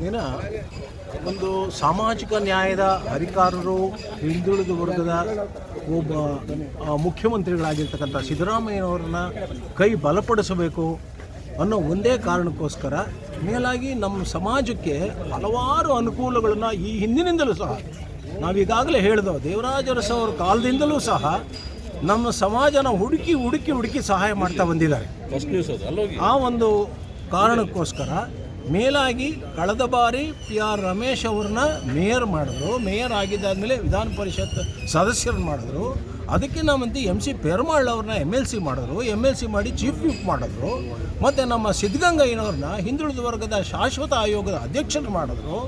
ದಿನ ಒಂದು ಸಾಮಾಜಿಕ ನ್ಯಾಯದ ಅಧಿಕಾರರು ಹಿಂದುಳಿದ ವರ್ಗದ ಒಬ್ಬ ಮುಖ್ಯಮಂತ್ರಿಗಳಾಗಿರ್ತಕ್ಕಂಥ ಸಿದ್ದರಾಮಯ್ಯನವ್ರನ್ನ ಕೈ ಬಲಪಡಿಸಬೇಕು ಅನ್ನೋ ಒಂದೇ ಕಾರಣಕ್ಕೋಸ್ಕರ ಮೇಲಾಗಿ ನಮ್ಮ ಸಮಾಜಕ್ಕೆ ಹಲವಾರು ಅನುಕೂಲಗಳನ್ನು ಈ ಹಿಂದಿನಿಂದಲೂ ಸಹ ನಾವೀಗಾಗಲೇ ಹೇಳಿದೋ ದೇವರಾಜ ಅರಸು ಅವ್ರ ಕಾಲದಿಂದಲೂ ಸಹ ನಮ್ಮ ಸಮಾಜನ ಹುಡುಕಿ ಸಹಾಯ ಮಾಡ್ತಾ ಬಂದಿದ್ದಾರೆ. ಆ ಒಂದು ಕಾರಣಕ್ಕೋಸ್ಕರ ಮೇಲಾಗಿ ಕಳೆದ ಬಾರಿ PR ರಮೇಶ್ ಅವ್ರನ್ನ ಮೇಯರ್ ಮಾಡಿದ್ರು. ಮೇಯರ್ ಆಗಿದ್ದಾದಮೇಲೆ ವಿಧಾನ ಪರಿಷತ್ ಸದಸ್ಯರನ್ನು ಮಾಡಿದ್ರು. ಅದಕ್ಕೆ ನಮ್ಮಂತೆ MC ಪೆರ್ಮಾಳ್ ಅವ್ರನ್ನ MLC ಮಾಡಿದ್ರು. MLC ಮಾಡಿ ಚೀಫ್ ವಿಪ್ ಮಾಡಿದ್ರು. ಮತ್ತು ನಮ್ಮ ಸಿದ್ಧಗಂಗಯ್ಯನವ್ರನ್ನ ಹಿಂದುಳಿದ ವರ್ಗದ ಶಾಶ್ವತ ಆಯೋಗದ ಅಧ್ಯಕ್ಷರು ಮಾಡಿದ್ರು.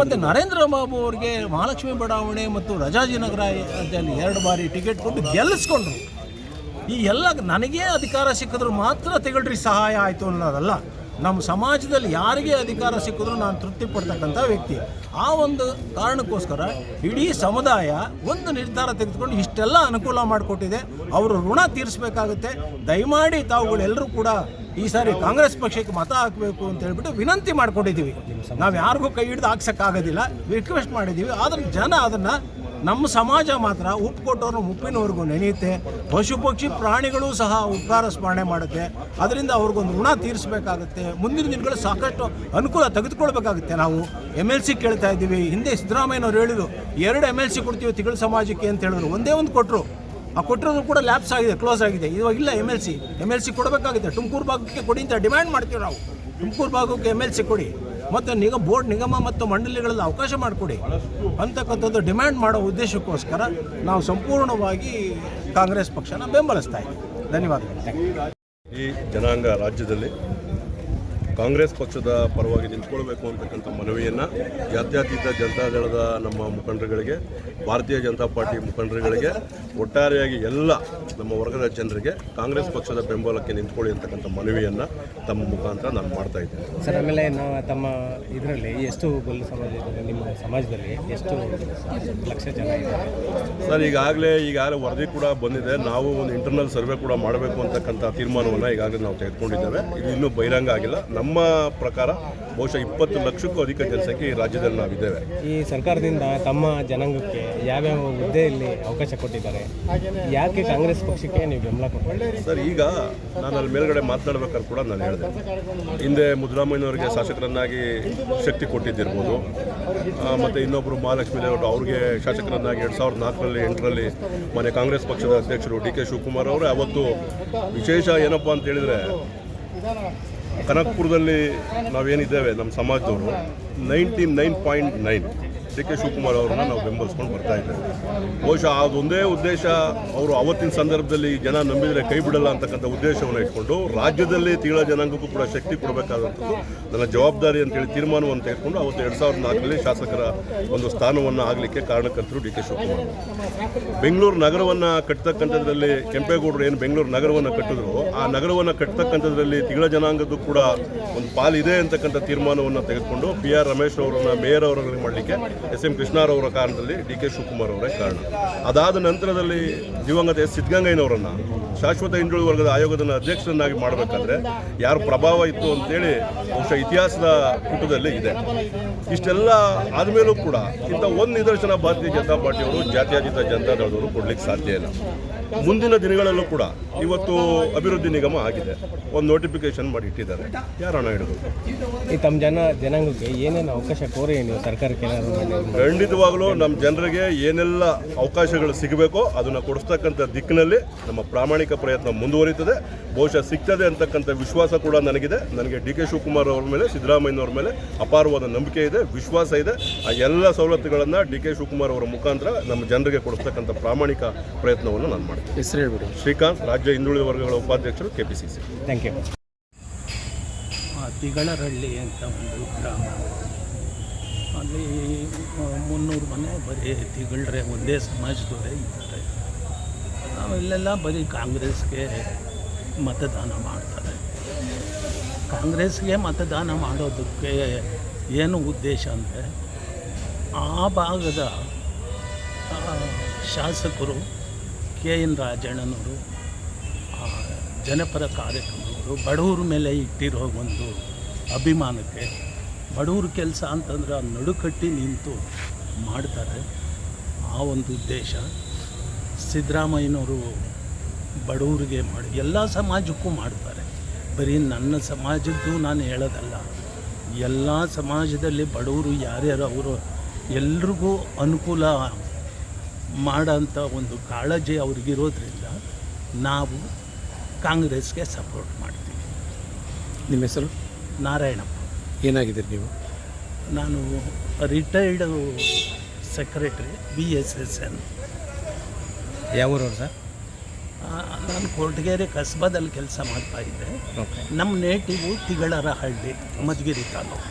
ಮತ್ತು ನರೇಂದ್ರ ಬಾಬು ಅವ್ರಿಗೆ ಮಹಾಲಕ್ಷ್ಮಿ ಬಡಾವಣೆ ಮತ್ತು ರಾಜಾಜಿನಗರದಲ್ಲಿ 2 ಬಾರಿ ಟಿಕೆಟ್ ಕೊಟ್ಟು ಗೆಲ್ಲಿಸ್ಕೊಂಡ್ರು. ಈ ಎಲ್ಲ ನನಗೇ ಅಧಿಕಾರ ಸಿಕ್ಕಿದ್ರು ಮಾತ್ರ ತೆಗಳ್ರಿ ಸಹಾಯ ಆಯಿತು ಅನ್ನೋದಲ್ಲ. ನಮ್ಮ ಸಮಾಜದಲ್ಲಿ ಯಾರಿಗೆ ಅಧಿಕಾರ ಸಿಕ್ಕಿದ್ರು ನಾನು ತೃಪ್ತಿ ಪಡ್ತಕ್ಕಂಥ ವ್ಯಕ್ತಿ. ಆ ಒಂದು ಕಾರಣಕ್ಕೋಸ್ಕರ ಇಡೀ ಸಮುದಾಯ ಒಂದು ನಿರ್ಧಾರ ತೆಗೆದುಕೊಂಡು ಇಷ್ಟೆಲ್ಲ ಅನುಕೂಲ ಮಾಡಿಕೊಟ್ಟಿದೆ. ಅವರು ಋಣ ತೀರಿಸಬೇಕಾಗುತ್ತೆ. ದಯಮಾಡಿ ತಾವುಗಳೆಲ್ಲರೂ ಕೂಡ ಈ ಸಾರಿ ಕಾಂಗ್ರೆಸ್ ಪಕ್ಷಕ್ಕೆ ಮತ ಹಾಕಬೇಕು ಅಂತ ಹೇಳ್ಬಿಟ್ಟು ವಿನಂತಿ ಮಾಡ್ಕೊಂಡಿದ್ದೀವಿ. ನಾವು ಯಾರಿಗೂ ಕೈ ಹಿಡಿದು ಹಾಕ್ಸೋಕ್ಕಾಗೋದಿಲ್ಲ, ರಿಕ್ವೆಸ್ಟ್ ಮಾಡಿದ್ದೀವಿ. ಆದರೆ ಜನ ಅದನ್ನು ನಮ್ಮ ಸಮಾಜ ಮಾತ್ರ ಉಪ್ಪು ಕೊಟ್ಟವ್ರನ್ನ ಮುಪ್ಪಿನವರೆಗೂ ನೆನೆಯುತ್ತೆ. ಪಶು ಪಕ್ಷಿ ಪ್ರಾಣಿಗಳು ಸಹ ಉಪಕಾರ ಸ್ಮರಣೆ ಮಾಡುತ್ತೆ. ಅದರಿಂದ ಅವ್ರಿಗೊಂದು ಋಣ ತೀರಿಸಬೇಕಾಗುತ್ತೆ. ಮುಂದಿನ ದಿನಗಳು ಸಾಕಷ್ಟು ಅನುಕೂಲ ತೆಗೆದುಕೊಳ್ಬೇಕಾಗುತ್ತೆ. ನಾವು MLC ಕೇಳ್ತಾ ಇದ್ದೀವಿ. ಹಿಂದೆ ಸಿದ್ದರಾಮಯ್ಯನವ್ರು ಹೇಳಿದ್ರು 2 MLC ಕೊಡ್ತೀವಿ ತಿಗಳ ಸಮಾಜಕ್ಕೆ ಅಂತ ಹೇಳಿದ್ರು. ಒಂದೇ ಒಂದು ಕೊಟ್ಟರು. ಆ ಕೊಟ್ಟಿರೋದು ಕೂಡ ಲ್ಯಾಪ್ಸ್ ಆಗಿದೆ, ಕ್ಲೋಸ್ ಆಗಿದೆ. ಇವಾಗ ಇಲ್ಲ MLC ಕೊಡಬೇಕಾಗುತ್ತೆ. ತುಮಕೂರು ಭಾಗಕ್ಕೆ ಕೊಡಿ ಅಂತ ಡಿಮ್ಯಾಂಡ್ ಮಾಡ್ತೀವಿ ನಾವು. ತುಮಕೂರು ಭಾಗಕ್ಕೆ MLC ಕೊಡಿ ಮತ್ತು ಬೋರ್ಡ್ ನಿಗಮ ಮತ್ತು ಮಂಡಳಿಗಳಲ್ಲಿ ಅವಕಾಶ ಮಾಡಿಕೊಡಿ ಅಂತಕ್ಕಂಥದ್ದು ಡಿಮ್ಯಾಂಡ್ ಮಾಡೋ ಉದ್ದೇಶಕ್ಕೋಸ್ಕರ ನಾವು ಸಂಪೂರ್ಣವಾಗಿ ಕಾಂಗ್ರೆಸ್ ಪಕ್ಷನ ಬೆಂಬಲಿಸ್ತಾ ಇದ್ದೀವಿ. ಧನ್ಯವಾದಗಳು. ಈ ಜನಾಂಗ ರಾಜ್ಯದಲ್ಲಿ ಕಾಂಗ್ರೆಸ್ ಪಕ್ಷದ ಪರವಾಗಿ ನಿಂತ್ಕೊಳ್ಬೇಕು ಅಂತಕ್ಕಂಥ ಮನವಿಯನ್ನು ಜಾತ್ಯತೀತ ಜನತಾದಳದ ನಮ್ಮ ಮುಖಂಡರುಗಳಿಗೆ, ಭಾರತೀಯ ಜನತಾ ಪಾರ್ಟಿ ಮುಖಂಡರುಗಳಿಗೆ, ಒಟ್ಟಾರೆಯಾಗಿ ಎಲ್ಲ ನಮ್ಮ ವರ್ಗದ ಜನರಿಗೆ ಕಾಂಗ್ರೆಸ್ ಪಕ್ಷದ ಬೆಂಬಲಕ್ಕೆ ನಿಂತ್ಕೊಳ್ಳಿ ಅಂತಕ್ಕಂಥ ಮನವಿಯನ್ನು ತಮ್ಮ ಮುಖಾಂತರ ನಾನು ಮಾಡ್ತಾ ಇದ್ದೇನೆ. ಸರ್, ಆಮೇಲೆ ನಾವು ತಮ್ಮ ಇದರಲ್ಲಿ ಎಷ್ಟು ಗೊಲ್ಲ ಸಮಾಜ ಇದೆ, ನಿಮ್ಮ ಸಮಾಜದಲ್ಲಿ ಎಷ್ಟು ಲಕ್ಷ ಜನ ಇದ್ದಾರೆ ಸರ್? ಈಗಾಗಲೇ ವರದಿ ಕೂಡ ಬಂದಿದೆ. ನಾವು ಒಂದು ಇಂಟರ್ನಲ್ ಸರ್ವೆ ಕೂಡ ಮಾಡಬೇಕು ಅಂತಕ್ಕಂಥ ತೀರ್ಮಾನವನ್ನು ಈಗಾಗಲೇ ನಾವು ತೆಗೆದುಕೊಂಡಿದ್ದೇವೆ. ಇದು ಇನ್ನೂ ಬಹಿರಂಗ ಆಗಿಲ್ಲ. ನಮ್ಮ ಪ್ರಕಾರ ಬಹುಶಃ 20 ಲಕ್ಷಕ್ಕೂ ಅಧಿಕ ಜನಸಂಖ್ಯೆ ಈ ರಾಜ್ಯದಲ್ಲಿ ನಾವಿದ್ದೇವೆ. ಈ ಸರ್ಕಾರದಿಂದ ತಮ್ಮ ಜನಾಂಗಕ್ಕೆ ಯಾವ್ಯಾವ ಹುದ್ದೆಯಲ್ಲಿ ಅವಕಾಶ ಕೊಟ್ಟಿದ್ದಾರೆ, ಯಾಕೆ ಕಾಂಗ್ರೆಸ್ ಪಕ್ಷಕ್ಕೆ ನೀವು ಬೆಂಬಲ ಕೊಟ್ಟಿದ್ದೀರಿ? ಸರ್, ಈಗ ನಾನು ಅಲ್ಲಿ ಮೇಲ್ಗಡೆ ಮಾತನಾಡಬೇಕಾದ್ರೆ ಕೂಡ ನಾನು ಹೇಳಿದೆ, ಹಿಂದೆ ಮುದ್ದರಾಮಯ್ಯನವರಿಗೆ ಶಾಸಕರನ್ನಾಗಿ ಶಕ್ತಿ ಕೊಟ್ಟಿದ್ದಿರ್ಬೋದು. ಮತ್ತು ಇನ್ನೊಬ್ಬರು ಮಹಾಲಕ್ಷ್ಮಿ ಲೇಔಟ್ ಅವ್ರಿಗೆ ಶಾಸಕರನ್ನಾಗಿ 2004ರಲ್ಲಿ 8ರಲ್ಲಿ ಮನೆ ಕಾಂಗ್ರೆಸ್ ಪಕ್ಷದ ಅಧ್ಯಕ್ಷರು DK ಶಿವಕುಮಾರ್ ಅವರು. ಅವತ್ತು ವಿಶೇಷ ಏನಪ್ಪ ಅಂತ ಹೇಳಿದರೆ, ಕನಕಪುರದಲ್ಲಿ ನಾವೇನಿದ್ದೇವೆ ನಮ್ಮ ಸಮಾಜದವರು 99.9 DK ಶಿವಕುಮಾರ್ ಅವರನ್ನ ನಾವು ಬೆಂಬಲಿಸ್ಕೊಂಡು ಬರ್ತಾ ಇದ್ದೇವೆ. ಬಹುಶಃ ಅದೊಂದೇ ಉದ್ದೇಶ. ಅವರು ಅವತ್ತಿನ ಸಂದರ್ಭದಲ್ಲಿ ಜನ ನಂಬಿದರೆ ಕೈ ಬಿಡಲ್ಲ ಅಂತಕ್ಕಂಥ ಉದ್ದೇಶವನ್ನು ಇಟ್ಕೊಂಡು ರಾಜ್ಯದಲ್ಲಿ ತೀಳ ಜನಾಂಗಕ್ಕೂ ಕೂಡ ಶಕ್ತಿ ಕೊಡಬೇಕಾದಂಥದ್ದು ನನ್ನ ಜವಾಬ್ದಾರಿ ಅಂತೇಳಿ ತೀರ್ಮಾನವನ್ನು ತೆಗೆದುಕೊಂಡು ಅವತ್ತು 2004ರಲ್ಲಿ ಶಾಸಕರ ಒಂದು ಸ್ಥಾನವನ್ನು ಆಗಲಿಕ್ಕೆ ಕಾರಣಕರ್ತರು DK ಶಿವಕುಮಾರ್. ಬೆಂಗಳೂರು ನಗರವನ್ನು ಕಟ್ಟತಕ್ಕಂಥದ್ರಲ್ಲಿ ಕೆಂಪೇಗೌಡರು ಏನು ಬೆಂಗಳೂರು ನಗರವನ್ನು ಕಟ್ಟಿದ್ರು, ಆ ನಗರವನ್ನು ಕಟ್ಟತಕ್ಕಂಥದ್ರಲ್ಲಿ ತೀಳ ಜನಾಂಗದ್ದು ಕೂಡ ಒಂದು ಪಾಲಿದೆ ಅಂತಕ್ಕಂಥ ತೀರ್ಮಾನವನ್ನು ತೆಗೆದುಕೊಂಡು PR ರಮೇಶ್ ಅವರನ್ನು ಮೇಯರ್ ಅವರಲ್ಲಿ ಮಾಡಲಿಕ್ಕೆ SM ಕೃಷ್ಣರವರ ಕಾರಣದಲ್ಲಿ DK ಶಿವಕುಮಾರ್ ಅವರೇ ಕಾರಣ. ಅದಾದ ನಂತರದಲ್ಲಿ ದಿವಂಗತ ಸಿದ್ಧಗಂಗಯ್ಯನವರನ್ನು ಶಾಶ್ವತ ಹಿಂದುಳಿದ ವರ್ಗದ ಆಯೋಗದ ಅಧ್ಯಕ್ಷರನ್ನಾಗಿ ಮಾಡಬೇಕಾದ್ರೆ ಯಾರ ಪ್ರಭಾವ ಇತ್ತು ಅಂತೇಳಿ ಬಹುಶಃ ಇತಿಹಾಸದ ಪುಟದಲ್ಲಿ ಇದೆ. ಇಷ್ಟೆಲ್ಲ ಆದಮೇಲೂ ಕೂಡ ಇಂಥ ಒಂದು ನಿದರ್ಶನ ಭಾರತೀಯ ಜನತಾ ಪಾರ್ಟಿಯವರು ಜಾತ್ಯತೀತ ಜನತಾದಳದವರು ಕೊಡಲಿಕ್ಕೆ ಸಾಧ್ಯ ಇಲ್ಲ. ಮುಂದಿನ ದಿನಗಳಲ್ಲೂ ಕೂಡ ಇವತ್ತು ಅಭಿವೃದ್ಧಿ ನಿಗಮ ಆಗಿದೆ, ಒಂದು ನೋಟಿಫಿಕೇಶನ್ ಮಾಡಿ ಇಟ್ಟಿದ್ದಾರೆ. ಯಾರು ಹಣ ಹಿಡಿದು ಈ ತಮ್ಮ ಜನಾಂಗಕ್ಕೆ ಏನೇನು ಅವಕಾಶ ಕೋರಿ ನೀವು ಸರ್ಕಾರಕ್ಕೆ ಏನಾದರೂ? ಖಂಡಿತವಾಗಲೂ ನಮ್ಮ ಜನರಿಗೆ ಏನೆಲ್ಲ ಅವಕಾಶಗಳು ಸಿಗಬೇಕೋ ಅದನ್ನು ಕೊಡಿಸ್ತಕ್ಕಂಥ ದಿಕ್ಕಿನಲ್ಲಿ ನಮ್ಮ ಪ್ರಾಮಾಣಿಕ ಪ್ರಯತ್ನ ಮುಂದುವರಿಯುತ್ತದೆ. ಬಹುಶಃ ಸಿಗ್ತದೆ ಅಂತಕ್ಕಂಥ ವಿಶ್ವಾಸ ಕೂಡ ನನಗಿದೆ. ನನಗೆ DK ಶಿವಕುಮಾರ್ ಅವ್ರ ಮೇಲೆ, ಸಿದ್ದರಾಮಯ್ಯನವ್ರ ಮೇಲೆ ಅಪಾರವಾದ ನಂಬಿಕೆ ಇದೆ, ವಿಶ್ವಾಸ ಇದೆ. ಆ ಎಲ್ಲ ಸವಲತ್ತುಗಳನ್ನು DK ಶಿವಕುಮಾರ್ ಅವರ ಮುಖಾಂತರ ನಮ್ಮ ಜನರಿಗೆ ಕೊಡಿಸ್ತಕ್ಕಂಥ ಪ್ರಾಮಾಣಿಕ ಪ್ರಯತ್ನವನ್ನು ನಾನು ಮಾಡ್ತೀನಿ. ಹೆಸರು ಹೇಳ್ಬಿಡಿ. ಶ್ರೀಕಾಂತ್, ರಾಜ್ಯ ಹಿಂದುಳಿದ ವರ್ಗಗಳ ಉಪಾಧ್ಯಕ್ಷರು, KPCC. Thank you. ತಿಗಳರಹಳ್ಳಿ ಅಂತ ಒಂದು ಗ್ರಾಮ. ಅಲ್ಲಿ 300 ಮನೆ ಬರೀ ತಿಗಳರೆ ಒಂದೇ ಸಮಾಜದವರೇ ಇದ್ದಾರೆ. ನಾವೆಲ್ಲೆಲ್ಲ ಬರೀ ಕಾಂಗ್ರೆಸ್ಗೆ ಮತದಾನ ಮಾಡ್ತಾರೆ. ಕಾಂಗ್ರೆಸ್ಗೆ ಮತದಾನ ಮಾಡೋದಕ್ಕೆ ಏನು ಉದ್ದೇಶ ಅಂದರೆ, ಆ ಭಾಗದ ಶಾಸಕರು KN ರಾಜಣ್ಣನವರು ಜನಪರ ಕಾರ್ಯಕ್ರಮಗಳು ಬಡವರ ಮೇಲೆ ಇಟ್ಟಿರೋ ಒಂದು ಅಭಿಮಾನಕ್ಕೆ ಬಡವ್ರ ಕೆಲಸ ಅಂತಂದ್ರೆ ಆ ನಡುಕಟ್ಟಿ ನಿಂತು ಮಾಡ್ತಾರೆ. ಆ ಒಂದು ಉದ್ದೇಶ ಸಿದ್ದರಾಮಯ್ಯನವರು ಬಡವರಿಗೆ ಮಾಡಿ ಎಲ್ಲ ಸಮಾಜಕ್ಕೂ ಮಾಡ್ತಾರೆ. ಬರೀ ನನ್ನ ಸಮಾಜದ್ದು ನಾನು ಹೇಳೋದಲ್ಲ, ಎಲ್ಲ ಸಮಾಜದಲ್ಲಿ ಬಡವರು ಯಾರ್ಯಾರು ಅವರು ಎಲ್ರಿಗೂ ಅನುಕೂಲ ಮಾಡೋಂಥ ಒಂದು ಕಾಳಜಿ ಅವ್ರಿಗಿರೋದ್ರಿಂದ ನಾವು ಕಾಂಗ್ರೆಸ್ಗೆ ಸಪೋರ್ಟ್ ಮಾಡ್ತೀವಿ. ನಿಮ್ಮ ಹೆಸರು? ನಾರಾಯಣಪ್ಪ. ಏನಾಗಿದ್ದೀರಿ ನೀವು? ನಾನು ರಿಟೈರ್ಡ್ ಸೆಕ್ರೆಟರಿ BSSN. ಯಾವ ಊರವ್ರು ಸರ್? ನಾನು ಕೊರಟಗೆರೆ ಕಸ್ಬಾದಲ್ಲಿ ಕೆಲಸ ಮಾಡ್ತಾಯಿದ್ದೆ. ಓಕೆ. ನಮ್ಮ ನೇಟಿವು ತಿಗಳರಹಳ್ಳಿ, ಮಧುಗಿರಿ ತಾಲೂಕು.